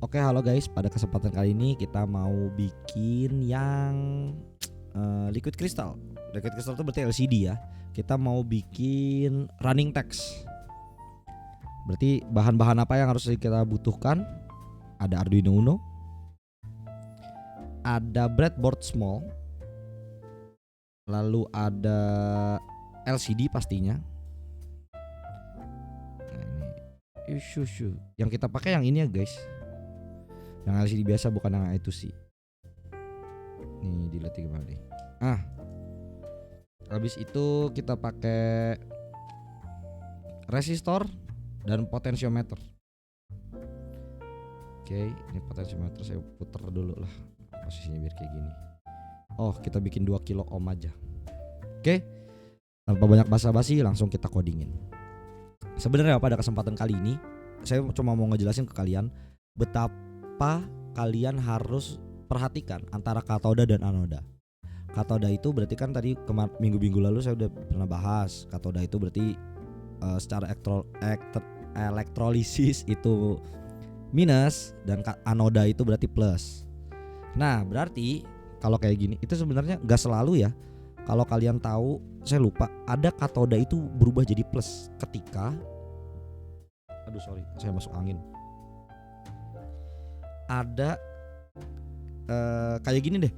Oke, halo guys. Pada kesempatan kali ini kita mau bikin yang liquid crystal. Liquid crystal itu berarti LCD ya. Kita mau bikin running text. Berarti bahan-bahan apa yang harus kita butuhkan? Ada Arduino Uno, ada breadboard small, lalu ada LCD pastinya. Nah ini, yang kita pakai yang ini ya guys. Yang LCD biasa bukan yang itu sih. Nih dilihat gimana nih. Habis itu kita pakai resistor dan potensiometer. Oke, ini potensiometer saya putar dulu lah posisinya biar kayak gini. Oh, kita bikin 2 kilo ohm aja. Oke. Tanpa banyak basa-basi langsung kita codingin. Sebenarnya pada kesempatan kali ini saya cuma mau ngejelasin ke kalian betapa kalian harus perhatikan antara katoda dan anoda. Katoda itu berarti kan tadi minggu-minggu lalu saya udah pernah bahas. Katoda itu berarti secara elektrolisis itu minus dan anoda itu berarti plus. Nah berarti kalau kayak gini itu sebenarnya nggak selalu ya. Kalau kalian tahu, saya lupa, ada katoda itu berubah jadi plus ketika saya masuk angin. Ada kayak gini deh.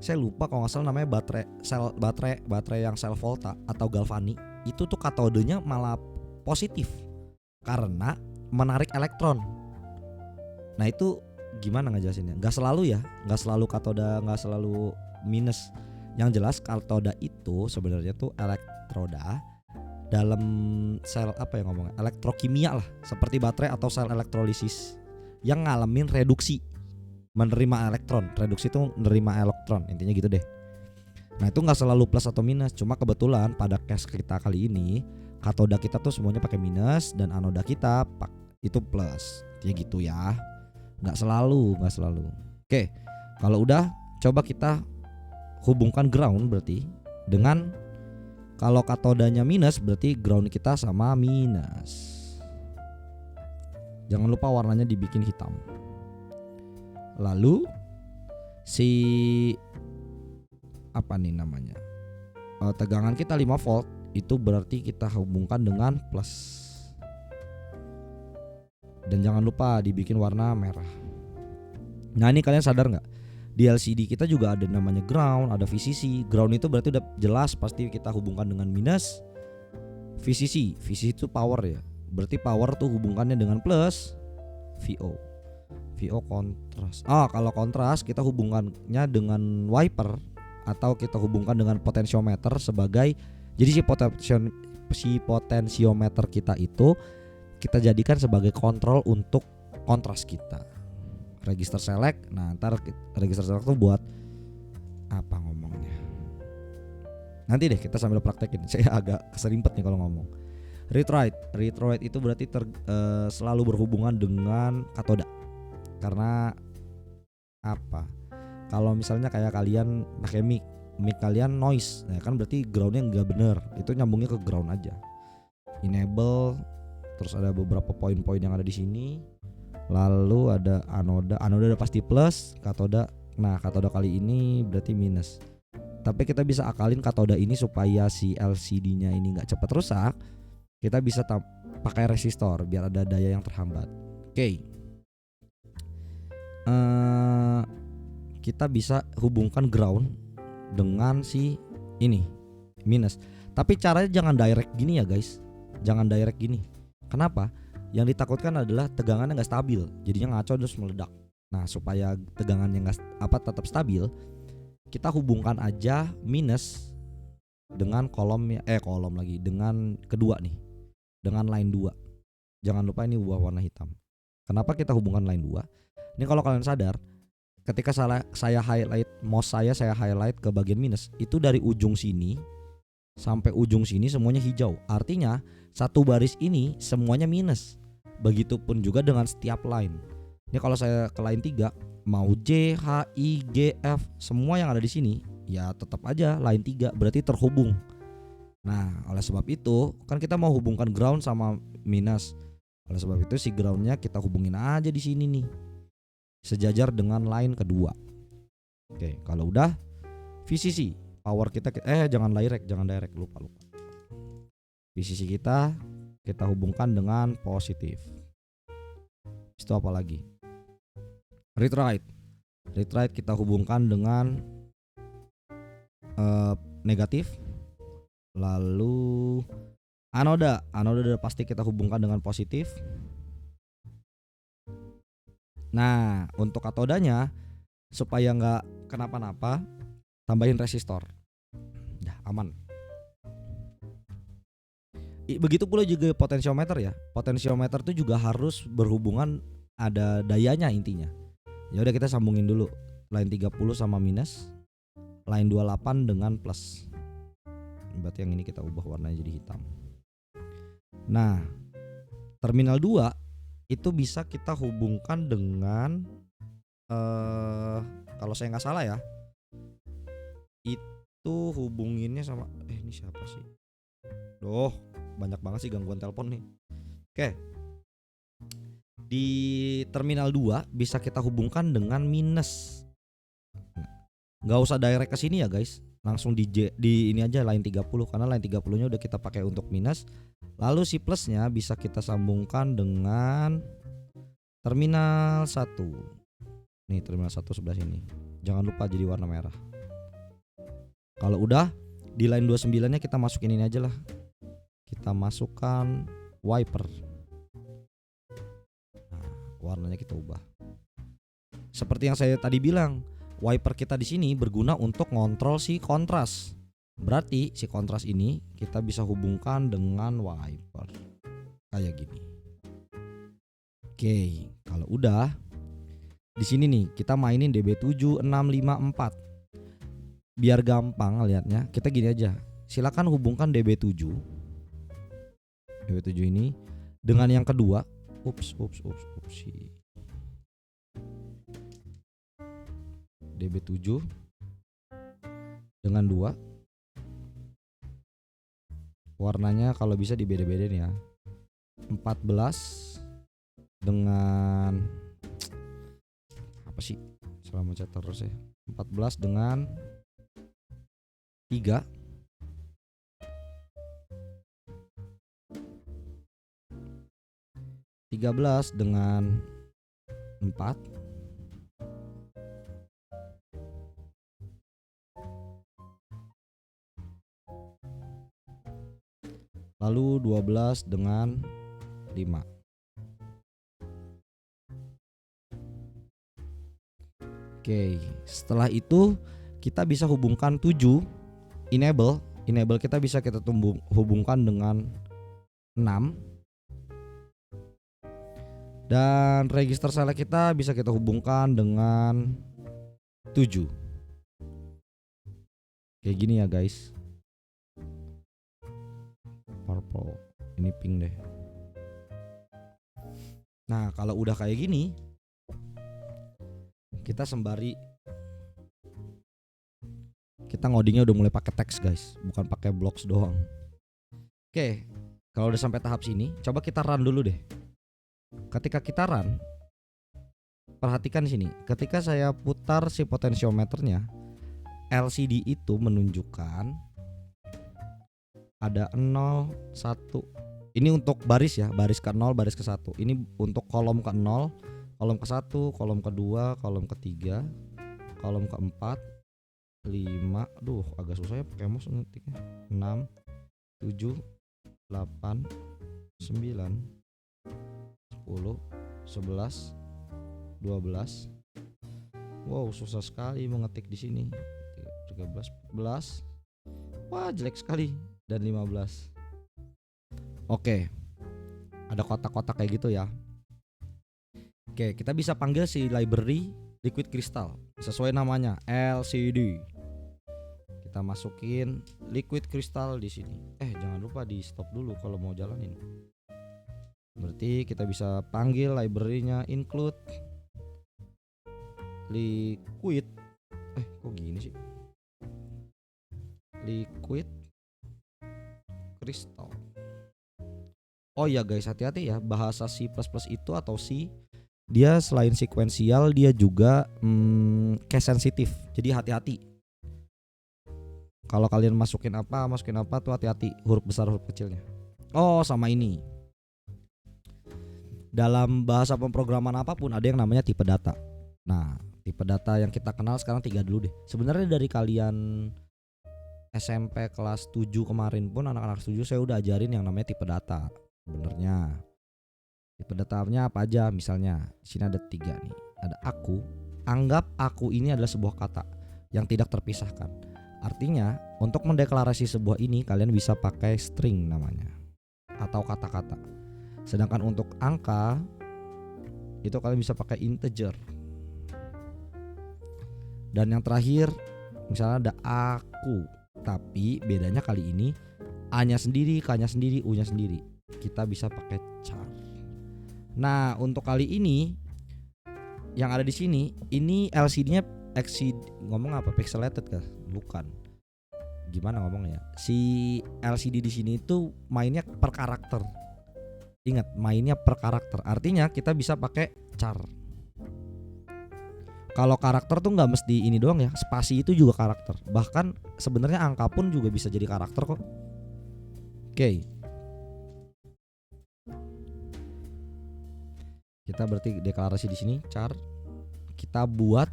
Saya lupa kalau nggak salah namanya baterai yang sel volta atau galvani. Itu tuh katodenya malah positif karena menarik elektron. Nah itu gimana ngejelasinnya? Gak selalu ya, gak selalu katoda, gak selalu minus. Yang jelas katoda itu sebenarnya tuh elektroda dalam sel elektrokimia lah, seperti baterai atau sel elektrolisis yang ngalamin reduksi, menerima elektron. Reduksi itu menerima elektron, intinya gitu deh. Nah itu gak selalu plus atau minus. Cuma kebetulan pada case kita kali ini katoda kita tuh semuanya pakai minus dan anoda kita itu plus. Ya gitu ya. Nggak selalu. Oke, kalau udah coba kita hubungkan ground berarti dengan, kalau katodanya minus berarti ground kita sama minus. Jangan lupa warnanya dibikin hitam. Lalu si tegangan kita 5 volt itu berarti kita hubungkan dengan plus. Dan jangan lupa dibikin warna merah. Nah ini kalian sadar gak? Di LCD kita juga ada namanya ground, ada VCC. Ground itu berarti udah jelas pasti kita hubungkan dengan minus. VCC itu power ya. Berarti power tuh hubungkannya dengan plus. VO kontras. Kalau kontras kita hubungannya dengan wiper atau kita hubungkan dengan potensiometer sebagai, jadi si potensiometer kita itu kita jadikan sebagai kontrol untuk kontras kita. Register select. Nah ntar register select tuh buat apa ngomongnya, nanti deh kita sambil praktekin. Saya agak keserimpet nih kalau ngomong. Read write itu berarti selalu berhubungan dengan katoda. Karena apa? Kalau misalnya kayak kalian pakai mic kalian noise, nah kan berarti groundnya nggak bener. Itu nyambungnya ke ground aja. Enable. Terus ada beberapa poin-poin yang ada di sini. Lalu ada anoda udah pasti plus, katoda. Nah, katoda kali ini berarti minus. Tapi kita bisa akalin katoda ini supaya si LCD-nya ini enggak cepat rusak. Kita bisa pakai resistor biar ada daya yang terhambat. Oke. Kita bisa hubungkan ground dengan si ini minus. Tapi caranya jangan direct gini ya, guys. Jangan direct gini. Kenapa? Yang ditakutkan adalah tegangannya nggak stabil, jadinya ngaco terus meledak. Nah supaya tegangannya tetap stabil, kita hubungkan aja minus dengan dengan kedua nih, dengan line 2. Jangan lupa ini warna hitam. Kenapa kita hubungkan line 2? Ini kalau kalian sadar, ketika saya highlight mouse saya highlight ke bagian minus, itu dari ujung sini sampai ujung sini semuanya hijau. Artinya satu baris ini semuanya minus. Begitupun juga dengan setiap line. Ini kalau saya ke line 3, mau J, H, I, G, F, semua yang ada di sini ya tetap aja line 3 berarti terhubung. Nah, oleh sebab itu kan kita mau hubungkan ground sama minus. Oleh sebab itu si groundnya kita hubungin aja di sini nih. sejajar dengan line kedua. Oke, kalau udah VCC power kita jangan direct lupa. VCC kita hubungkan dengan positif. Itu apa lagi? Read right kita hubungkan dengan negatif. Lalu anoda udah pasti kita hubungkan dengan positif. Nah, untuk katodanya supaya nggak kenapa-napa, tambahin resistor. Udah aman. Begitu pula juga potensiometer ya. Potensiometer itu juga harus berhubungan, ada dayanya intinya. Ya udah kita sambungin dulu line 30 sama minus, line 28 dengan plus. Berarti yang ini kita ubah warnanya jadi hitam. Nah, terminal 2 itu bisa kita hubungkan dengan kalau saya nggak salah ya, itu hubunginnya sama ini siapa sih? Banyak banget sih gangguan telepon nih. Oke. Di terminal 2 bisa kita hubungkan dengan minus. Nggak usah direct ke sini ya guys. Langsung di ini aja line 30, karena line 30-nya udah kita pakai untuk minus. Lalu si plusnya bisa kita sambungkan dengan terminal 1. Nih terminal 1 sebelah sini. Jangan lupa jadi warna merah. Kalau udah di line 29-nya kita masukin ini aja lah. Kita masukkan wiper. Nah, warnanya kita ubah. Seperti yang saya tadi bilang, wiper kita di sini berguna untuk ngontrol si kontras. Berarti si kontras ini kita bisa hubungkan dengan wiper kayak gini. Oke, kalau udah di sini nih kita mainin DB7654. Biar gampang lihatnya, kita gini aja. Silakan hubungkan DB7 ini dengan yang kedua. DB7 dengan 2. Warnanya kalau bisa dibeda-bedain ya. 14 dengan apa sih? Selama chat terus ya. 14 dengan 3. 13 dengan 4. Lalu 12 dengan 5. Oke, setelah itu kita bisa hubungkan 7 enable kita bisa kita hubungkan dengan 6. Dan register select kita bisa kita hubungkan dengan 7. Kayak gini ya guys. Purple, ini pink deh. Nah, kalau udah kayak gini, kita sembari kita ngodingnya udah mulai pakai teks guys, bukan pakai blocks doang. Oke, kalau udah sampai tahap sini, coba kita run dulu deh. Ketika kita run, perhatikan sini. Ketika saya putar si potensiometernya, LCD itu menunjukkan ada 0, 1. Ini untuk baris ya, baris ke 0, baris ke 1. Ini untuk kolom ke 0, kolom ke 1, kolom ke 2, kolom ke 3, kolom ke 4, 5. Agak susah ya pakai mouse ngetiknya. 6, 7, 8, 9, 10, 11, 12. Wow, susah sekali mengetik di sini. 13, 14. Wah, jelek sekali. Dan 15. Oke. Ada kotak-kotak kayak gitu ya. Oke, kita bisa panggil si library liquid crystal sesuai namanya, LCD. Kita masukin liquid crystal di sini. Jangan lupa di stop dulu kalau mau jalanin. Berarti kita bisa panggil library-nya include liquid. Kok gini sih? Liquid crystal. Oh ya guys, hati-hati ya, bahasa C++ itu atau C Dia selain sekuensial dia juga case sensitif. Jadi hati-hati. Kalau kalian masukin apa tuh hati-hati, huruf besar huruf kecilnya. Oh, sama ini. Dalam bahasa pemrograman apapun ada yang namanya tipe data. Nah, tipe data yang kita kenal sekarang 3 dulu deh. Sebenarnya dari kalian SMP kelas 7 kemarin pun anak-anak 7 saya udah ajarin yang namanya tipe data. Sebenarnya tipe datanya apa aja? Misalnya di sini ada 3 nih. Ada aku. Anggap aku ini adalah sebuah kata yang tidak terpisahkan. Artinya untuk mendeklarasi sebuah ini kalian bisa pakai string namanya atau kata-kata. Sedangkan untuk angka itu kalian bisa pakai integer. Dan yang terakhir misalnya ada aku, tapi bedanya kali ini A-nya sendiri, K-nya sendiri, U-nya sendiri. Kita bisa pakai char. Nah, untuk kali ini yang ada di sini ini LCD-nya ngomong apa? Pixelated kah? Bukan. Gimana ngomongnya? Si LCD di sini itu mainnya per karakter. Ingat, mainnya per karakter. Artinya kita bisa pakai char. Kalau karakter tuh nggak mesti ini doang ya, spasi itu juga karakter. Bahkan sebenarnya angka pun juga bisa jadi karakter kok. Oke. Kita berarti deklarasi di sini char. Kita buat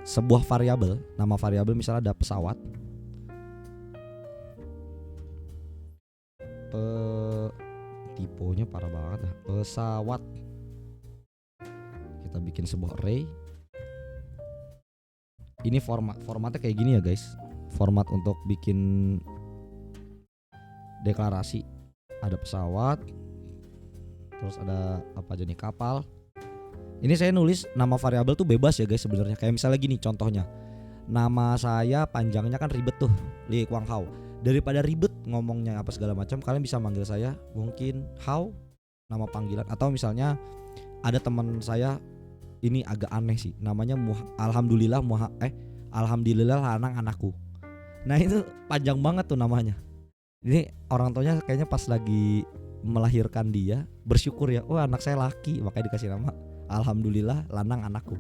sebuah variabel, nama variabel misalnya ada pesawat. Tipenya parah banget lah. Pesawat. Kita bikin sebuah array. Ini formatnya kayak gini ya guys. Format untuk bikin deklarasi. Ada pesawat. Terus ada apa aja nih, kapal. Ini saya nulis nama variabel tuh bebas ya guys sebenarnya. Kayak misalnya gini contohnya. Nama saya panjangnya kan ribet tuh, Li Quang Hao. Daripada ribet ngomongnya apa segala macam, kalian bisa manggil saya mungkin Hao, nama panggilan. Atau misalnya ada teman saya ini agak aneh sih, namanya Alhamdulillah lanang anakku. Nah itu panjang banget tuh namanya. Ini orang tuanya kayaknya pas lagi melahirkan dia bersyukur ya, oh anak saya laki, makanya dikasih nama Alhamdulillah lanang anakku.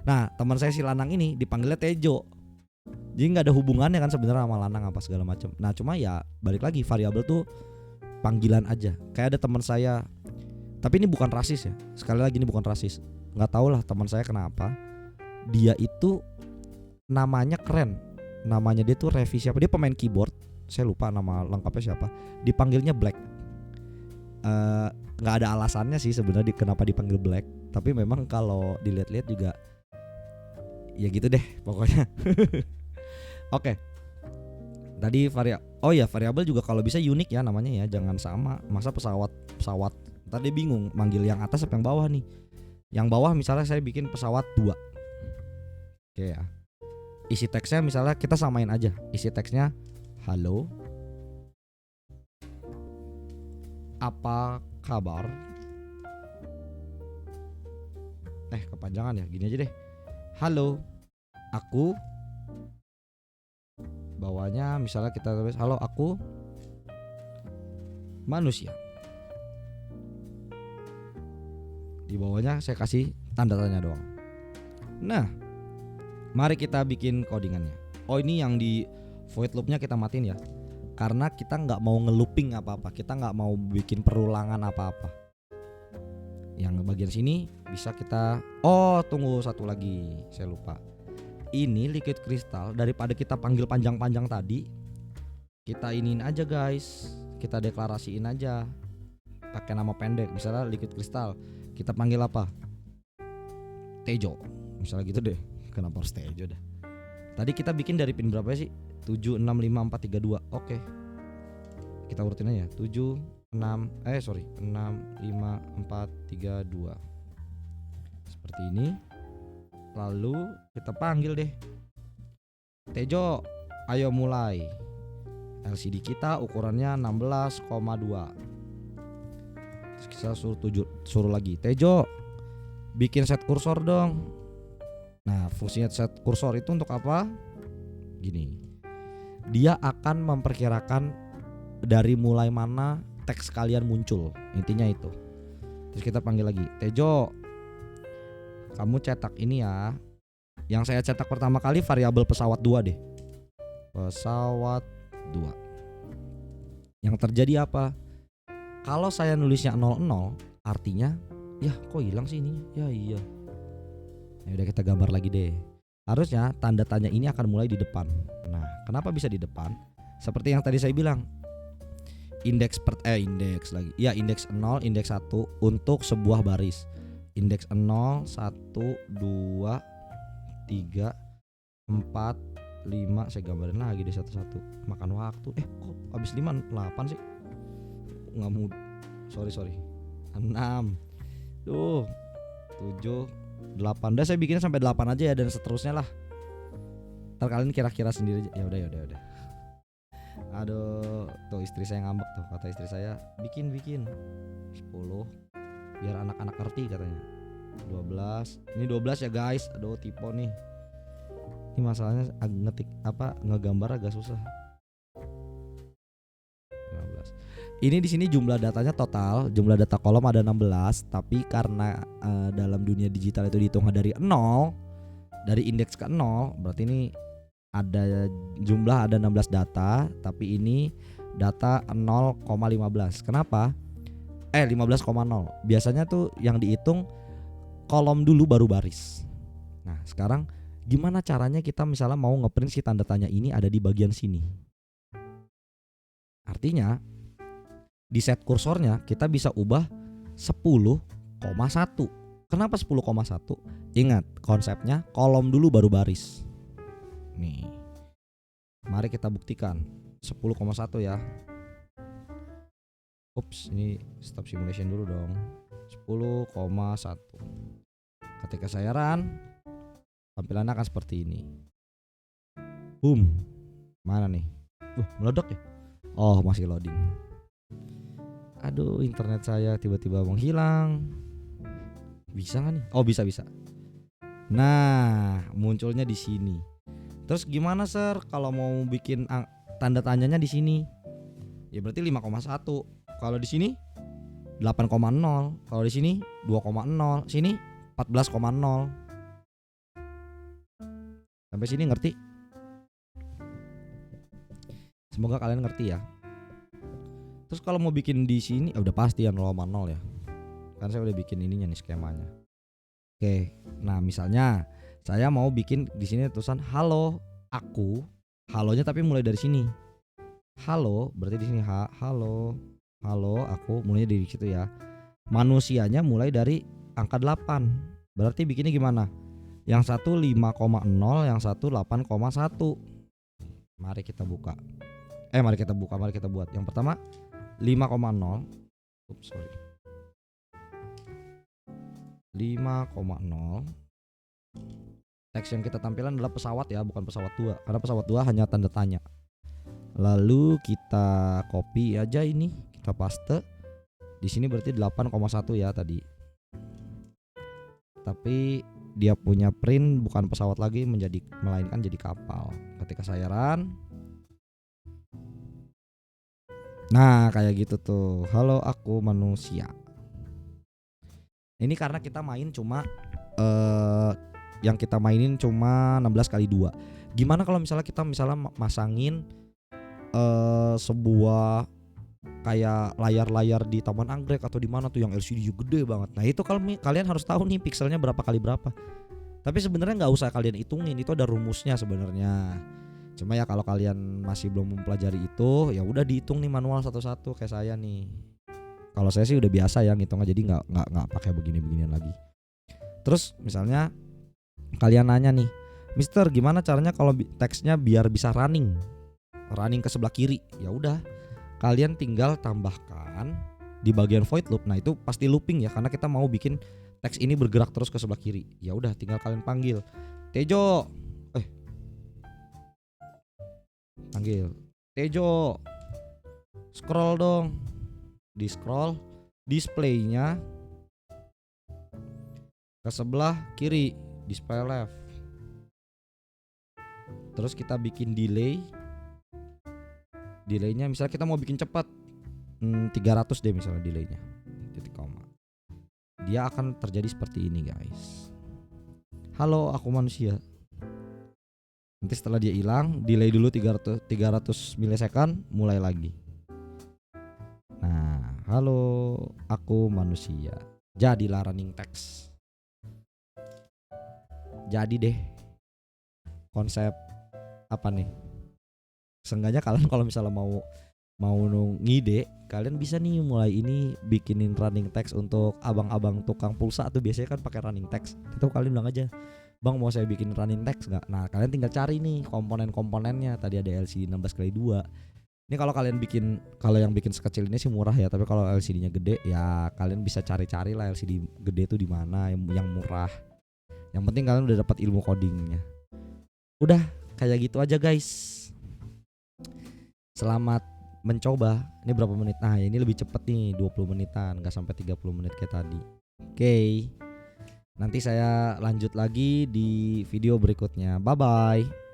Nah teman saya si lanang ini dipanggilnya Tejo. Jadi nggak ada hubungannya kan sebenarnya sama lanang apa segala macam. Nah cuma ya balik lagi variabel tuh panggilan aja. Kayak ada teman saya, tapi ini bukan rasis ya. Sekali lagi ini bukan rasis. Nggak tahu lah teman saya kenapa. Dia itu namanya keren. Namanya dia tuh Revi siapa? Dia pemain keyboard. Saya lupa nama lengkapnya siapa. Dipanggilnya Black. Nggak ada alasannya sih sebenarnya kenapa dipanggil Black. Tapi memang kalau dilihat-lihat juga ya gitu deh pokoknya. Oke. Tadi variabel juga kalau bisa unik ya namanya ya, jangan sama. Masa pesawat. Tadi bingung manggil yang atas apa yang bawah nih. Yang bawah misalnya saya bikin pesawat 2. Oke ya. Isi teksnya misalnya kita samain aja. Isi teksnya halo. Apa kabar? Kepanjangan ya, gini aja deh. Halo. Aku. Bawahnya misalnya kita tulis halo aku manusia. Di bawahnya saya kasih tanda tanya doang. Nah, mari kita bikin codingannya. Oh ini yang di void loopnya kita matiin ya. Karena kita nggak mau ngelooping apa-apa. Kita nggak mau bikin perulangan apa-apa. Yang bagian sini bisa kita. Oh tunggu satu lagi, saya lupa. Ini liquid crystal, daripada kita panggil panjang-panjang tadi, kita iniin aja guys. Kita deklarasiin aja pakai nama pendek. Misalnya liquid crystal, kita panggil apa? Tejo. Misalnya gitu deh. Kenapa harus Tejo dah? Tadi kita bikin dari pin berapa sih? 7 6 5 4 3 2. Oke. Kita urutin aja. 7 6 5 4 3 2. Seperti ini. Lalu kita panggil deh Tejo, ayo mulai. LCD kita ukurannya 16,2. Terus kita suruh lagi Tejo, bikin set kursor dong. Nah fungsinya set kursor itu untuk apa? Gini, dia akan memperkirakan dari mulai mana teks kalian muncul. Intinya itu. Terus kita panggil lagi Tejo, kamu cetak ini ya. Yang saya cetak pertama kali variabel pesawat 2 deh. Pesawat 2. Yang terjadi apa? Kalau saya nulisnya 00, artinya ya kok hilang sih ininya? Ya iya. Ya udah kita gambar lagi deh. Harusnya tanda tanya ini akan mulai di depan. Nah, kenapa bisa di depan? Seperti yang tadi saya bilang. Indeks lagi. Ya, indeks 0, indeks 1 untuk sebuah baris. Indeks 0, 1, 2, 3, 4, 5. Saya gambarin lagi deh satu-satu. Makan waktu. Kok habis 5, 8 sih? Nggak mau. Sorry. 6. Tuh. 7, 8. Udah saya bikinnya sampai 8 aja ya, dan seterusnya lah. Ntar kalian kira-kira sendiri aja. Ya udah. Aduh, tuh istri saya ngambek tuh. Kata istri saya, bikin 10 biar anak-anak ngerti katanya. 12. Ini 12 ya guys. Aduh, typo nih. Ini masalahnya ngegambar agak susah. 15. Ini di sini jumlah datanya total, jumlah data kolom ada 16, tapi karena dalam dunia digital itu dihitung dari 0, dari indeks ke 0, berarti ini ada 16 data, tapi ini data 0,15. Kenapa? 15,0. Biasanya tuh yang dihitung kolom dulu baru baris. Nah, sekarang gimana caranya kita misalnya mau ngeprint si tanda tanya ini ada di bagian sini. Artinya di set kursornya kita bisa ubah 10,1. Kenapa 10,1? Ingat konsepnya kolom dulu baru baris. Nih, mari kita buktikan 10,1 ya. Ups, ini stop simulation dulu dong. 10,1. Ketika saya run, tampilannya akan seperti ini. Boom. Mana nih? Meledak ya? Oh, masih loading. Aduh, internet saya tiba-tiba menghilang. Bisa gak nih? Oh, bisa. Nah, munculnya di sini. Terus gimana, Sir, kalau mau bikin tanda tanyanya di sini? Ya berarti 5,1. Kalau di sini 8,0. Kalau di sini 2,0. Sini 14,0. Sampai sini ngerti? Semoga kalian ngerti ya. Terus kalau mau bikin di sini udah pasti ya 0,0 ya. Kan saya udah bikin ininya nih skemanya. Oke. Nah, misalnya saya mau bikin di sini tulisan halo aku. Halonya tapi mulai dari sini. Halo, berarti di sini halo aku, mulainya dari situ ya. Manusianya mulai dari angka 8. Berarti bikinnya gimana? Yang satu 5,0, yang satu 8,1. Mari kita buka. Mari kita buat. Yang pertama 5,0. 5,0. Teks yang kita tampilkan adalah pesawat ya, bukan pesawat 2. Karena pesawat 2 hanya tanda tanya. Lalu kita copy aja ini, kita paste. Di sini berarti 8,1 ya tadi. Tapi dia punya print bukan pesawat lagi, melainkan jadi kapal. Ketika saya run, nah kayak gitu tuh. Halo aku manusia. Ini karena kita main cuma yang kita mainin cuma 16 kali 2. Gimana kalau misalnya kita masangin sebuah kayak layar-layar di Taman Anggrek atau di mana tuh yang LCD gede banget. Nah itu kalau kalian harus tahu nih pixelnya berapa kali berapa. Tapi sebenarnya nggak usah kalian hitungin, itu ada rumusnya sebenarnya. Cuma ya kalau kalian masih belum mempelajari itu, ya udah dihitung nih manual satu-satu kayak saya nih. Kalau saya sih udah biasa ya ngitungnya, jadi nggak pakai begini-beginian lagi. Terus misalnya kalian nanya nih, Mister gimana caranya kalau teksnya biar bisa running ke sebelah kiri? Ya udah, kalian tinggal tambahkan di bagian void loop. Nah itu pasti looping ya, karena kita mau bikin teks ini bergerak terus ke sebelah kiri. Ya udah, tinggal kalian panggil Tejo, panggil Tejo, scroll dong. Di scroll displaynya ke sebelah kiri, display left. Terus kita bikin delaynya misalnya kita mau bikin cepat 300 deh misalnya delaynya, titik koma. Dia akan terjadi seperti ini guys. halo aku manusia. Nanti setelah dia hilang, delay dulu 300 millisecond, mulai lagi. Nah, halo aku manusia. Jadilah running text. Jadi deh konsep apa nih? Seenggaknya kalian kalau misalnya mau ngide, kalian bisa nih mulai ini bikinin running text untuk abang-abang tukang pulsa tuh biasanya kan pakai running text. Itu kalian bilang aja, "Bang, mau saya bikin running text nggak?" Nah, kalian tinggal cari nih komponen-komponennya. Tadi ada LCD 16x2. Ini kalau yang bikin sekecil ini sih murah ya, tapi kalau LCD-nya gede ya kalian bisa cari-cari lah LCD gede tuh di mana yang murah. Yang penting kalian udah dapat ilmu codingnya. Udah, kayak gitu aja guys. Selamat mencoba. Ini berapa menit? Nah, ini lebih cepet nih, 20 menitan, gak sampai 30 menit kayak tadi. Oke. Nanti saya lanjut lagi di video berikutnya. Bye bye.